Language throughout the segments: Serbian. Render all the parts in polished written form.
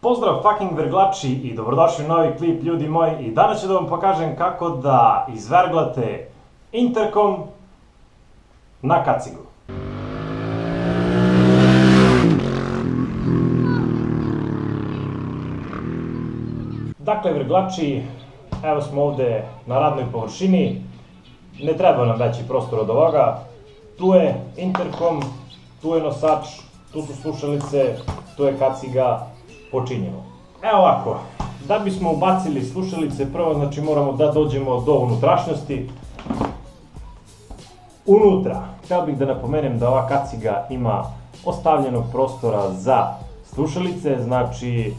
Pozdrav fucking verglači i dobrodošli u novi klip, ljudi moji, i danas ću da vam pokažem kako da izverglate interkom na kacigu. Dakle, verglači, evo smo ovde na radnoj površini, ne treba nam veći prostor od ovoga, tu je interkom, tu je nosač, tu su slušalice, tu je kaciga, počinjemo. Evo ovako, da bismo ubacili slušalice, prvo znači moramo da dođemo do unutrašnjosti. Unutra, htio bih da napomenem da ova kaciga ima ostavljenog prostora za slušalice, znači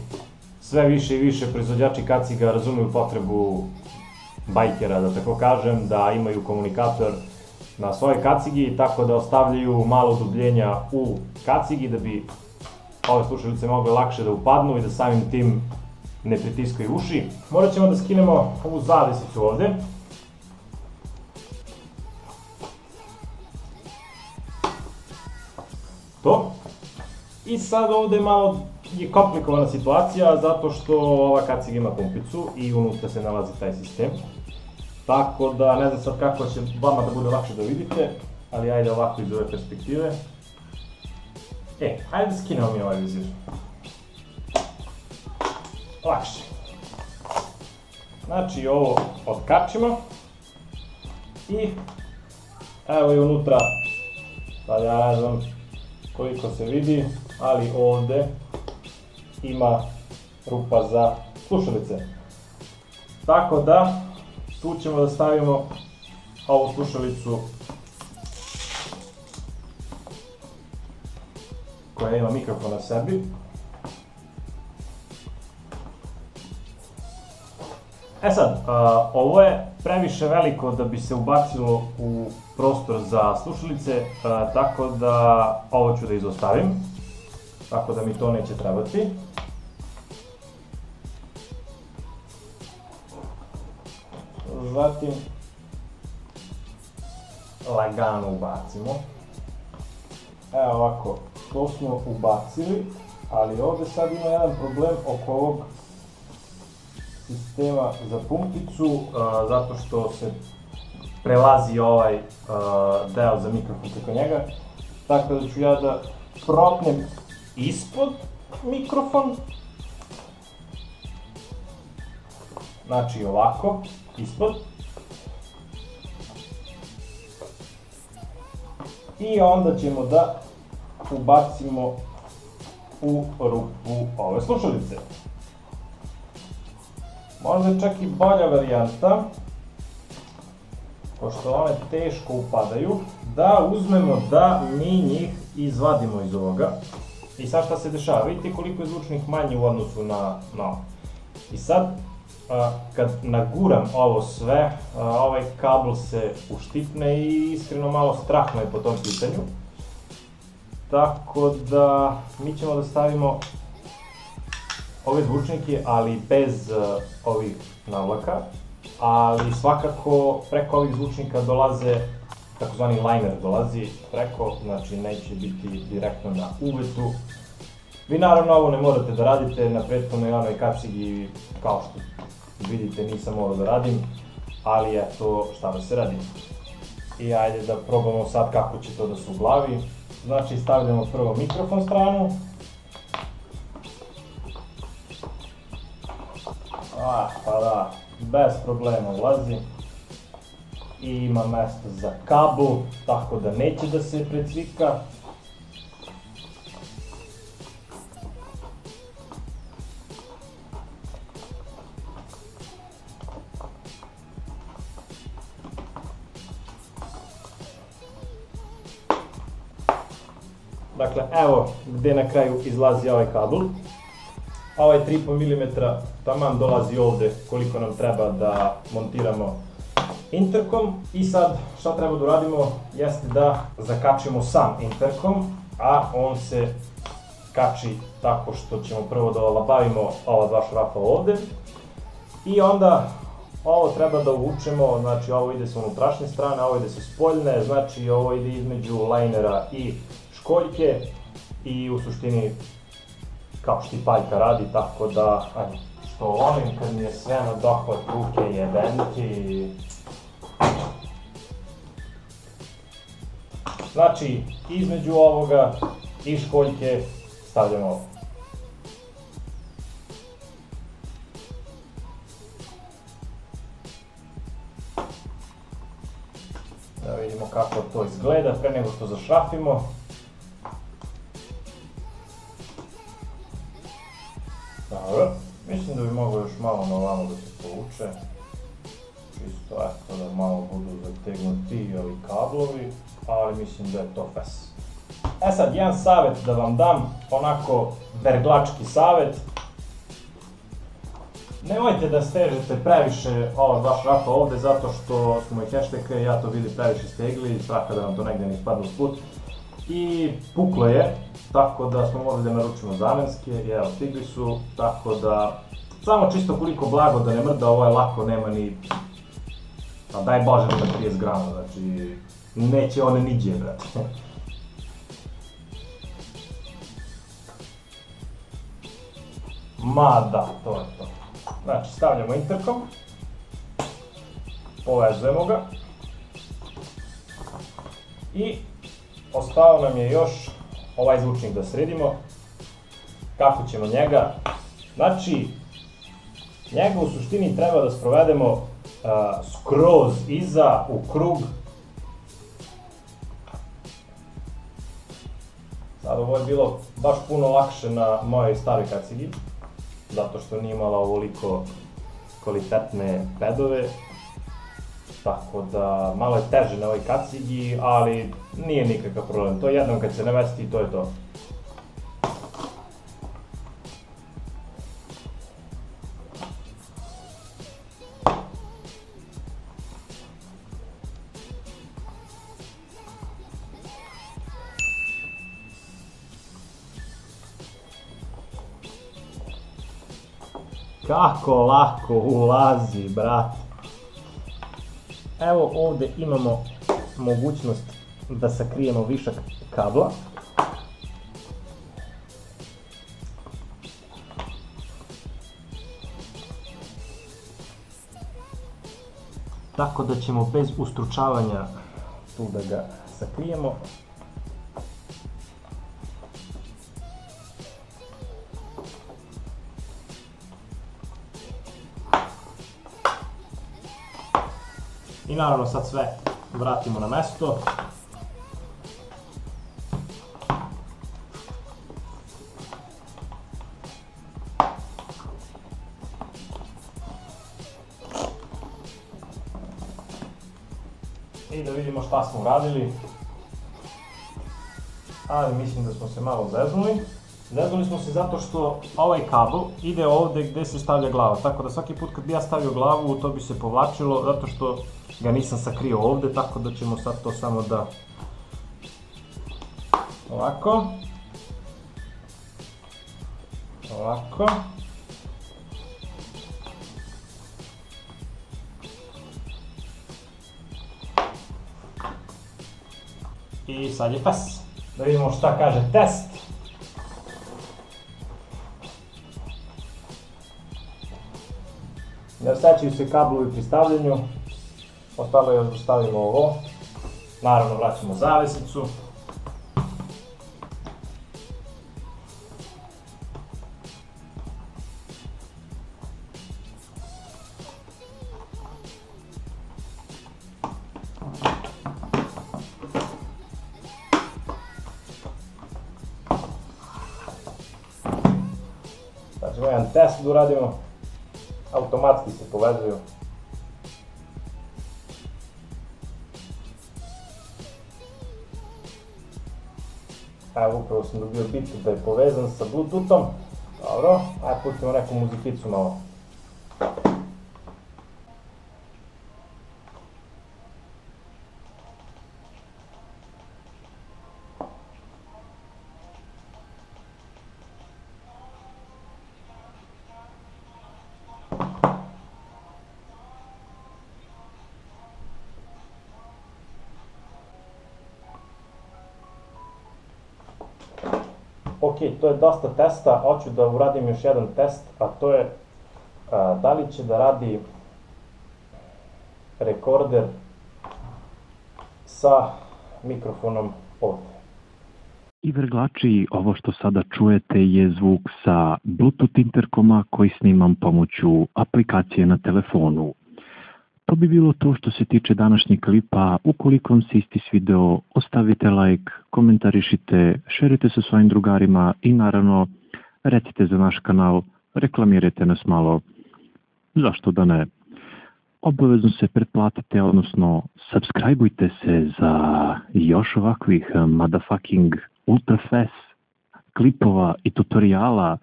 sve više i više proizvođači kaciga razumiju potrebu bajkera, da tako kažem, da imaju komunikator na svojoj kacigi, tako da ostavljaju malo dubljenja u kacigi da bi ove slušalice mogle lakše da upadnu i da samim tim ne pritiskaju uši. Morat ćemo da skinemo ovu zavesicu ovde. To. I sad ovde malo je komplikovana situacija zato što ova kaciga ima pumpicu i unutra se nalazi taj sistem. Tako da ne znam sad kako će vama da bude lakše da vidite, ali ajde ovako iz ove perspektive. Ajde da skinemo mi ovaj vizir. Lakše. Znači ovo otkačimo i evo je unutra, sad ja ne znam koliko se vidi, ali ovde ima rupa za slušalice. Tako da tu ćemo da stavimo ovu slušalicu koja ima mikrofon na sebi. E sad, ovo je previše veliko da bi se ubacilo u prostor za slušalice, tako da ovo ću da izostavim, tako da mi to neće trebati. Zatim, lagano ubacimo. Evo ovako, to smo ubacili, ali ovde sad ima jedan problem oko ovog sistema za pumpicu, zato što se prelazi ovaj deo za mikrofon preko njega, tako da ću ja da protnem ispod mikrofon, znači ovako, ispod, i onda ćemo da ubacimo u rupu ove slušalice. Možda je čak i bolja varijanta, pošto one teško upadaju, da uzmemo da mi njih izvadimo iz ovoga. I sad šta se dešava, vidite koliko je zvučnik manji u odnosu na ovo. I sad, kad naguram ovo sve, ovaj kabel se uštipne i iskreno malo strahno je po tom pitanju. Tako da mi ćemo da stavimo ove zvučnike, ali bez ovih navlaka, ali svakako preko ovih zvučnika dolaze, takozvani liner dolazi preko, znači neće biti direktno na uvetu. Vi naravno ovo ne morate da radite, na prethodnoj onoj kacigi, kao što vidite, nisam morao da radim, ali eto šta da se radi. I ajde da probamo sad kako će to da se uglavi. Znači stavljamo prvo mikrofon stranu. Pa da, bez problema ulazi. I ima mesta za kabel, tako da neće da se precvika. Dakle, evo gde na kraju izlazi ovaj kabel. Ovaj 3,5 mm taman dolazi ovde koliko nam treba da montiramo interkom. I sad šta treba da uradimo jeste da zakačimo sam interkom, a on se kači tako što ćemo prvo da olabavimo ova dva šrafa ovde. I onda ovo treba da uvučemo, znači ovo ide sa unutrašnje strane, ovo ide sa spoljne, znači ovo ide između linera i školjke i u suštini kao štipaljka radi, tako da, ajde, što volim kad mi je sve na dohvat ruke jebenti. Znači, između ovoga i školjke stavljamo ovo. Da vidimo kako to izgleda pre nego što zašrafimo. Dobro, mislim da bi moglo još malo na ovamo da se povuče. Čisto eto da malo budu zategnuti ovi kablovi, ali mislim da je to fes. E sad, jedan savjet da vam dam, onako verglački savjet. Nemojte da stežete previše ova dva šrafa ovde, zato što su moji hešteke, ja to bili previše stegli, straha da nam to negde ne ispadne uz put. I puklo je, tako da smo morali da naručimo zamenske, i evo, stigli su, tako da, samo čisto koliko blago da ne mrda, ovo je lako, nema ni, pa daj Bože da 30 grama, znači, neće one niđe, brate. Ma da, to je to. Znači, stavljamo interkom, povezujemo ga i ostao nam je još ovaj zvučnik da sredimo. Kako ćemo njega? Znači, njega u suštini treba da sprovedemo skroz iza u krug. Sad ovo je bilo baš puno lakše na mojoj staroj kacigi, zato što nije imala ovoliko kvalitetne pedove, tako da malo je teže na ovoj kacigi, ali nije nikakav problem, to jednom kad se namesti i to je to. Kako lako ulazi, brate. Evo ovde imamo mogućnost da sakrijemo višak kabla. Tako da ćemo bez ustručavanja tu da ga sakrijemo. I naravno sad sve vratimo na mesto. I da vidimo šta smo uradili. Ali mislim da smo se malo zeznuli. Zeznuli smo se zato što ovaj kabel ide ovde gde se stavlja glava, tako da svaki put kad bi ja stavio glavu to bi se povlačilo zato što ga nisam sakrio ovde, tako da ćemo sad to samo da ovako, ovako i sad je fes. Da vidimo šta kaže test. Ne osećaju se kablovi pri stavljanju, ostalo je još da stavimo ovo, naravno vraćamo zavesicu. Sad ćemo jedan test da uradimo. Automatski se povezuju. Evo, upravo sam dobio bitu da je povezan sa Bluetoothom. Dobro, ajde pustimo neku muzikicu malo. Ok, to je dosta testa, hoću da uradim još jedan test, a to je da li će da radi rekorder sa mikrofonom ovde. I verglači, ovo što sada čujete je zvuk sa Bluetooth interkoma koji snimam pomoću aplikacije na telefonu. To bi bilo to što se tiče današnjeg klipa. Ukoliko vam se isti svideo, ostavite like, komentarišite, šerite sa svojim drugarima i naravno recite za naš kanal, reklamirajte nas malo. Zašto da ne? Obavezno se pretplatite, odnosno subscribeujte se za još ovakvih motherfucking ultra fast klipova i tutoriala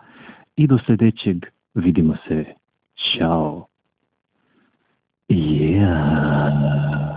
i do sljedećeg vidimo se. Ćao. Yeah.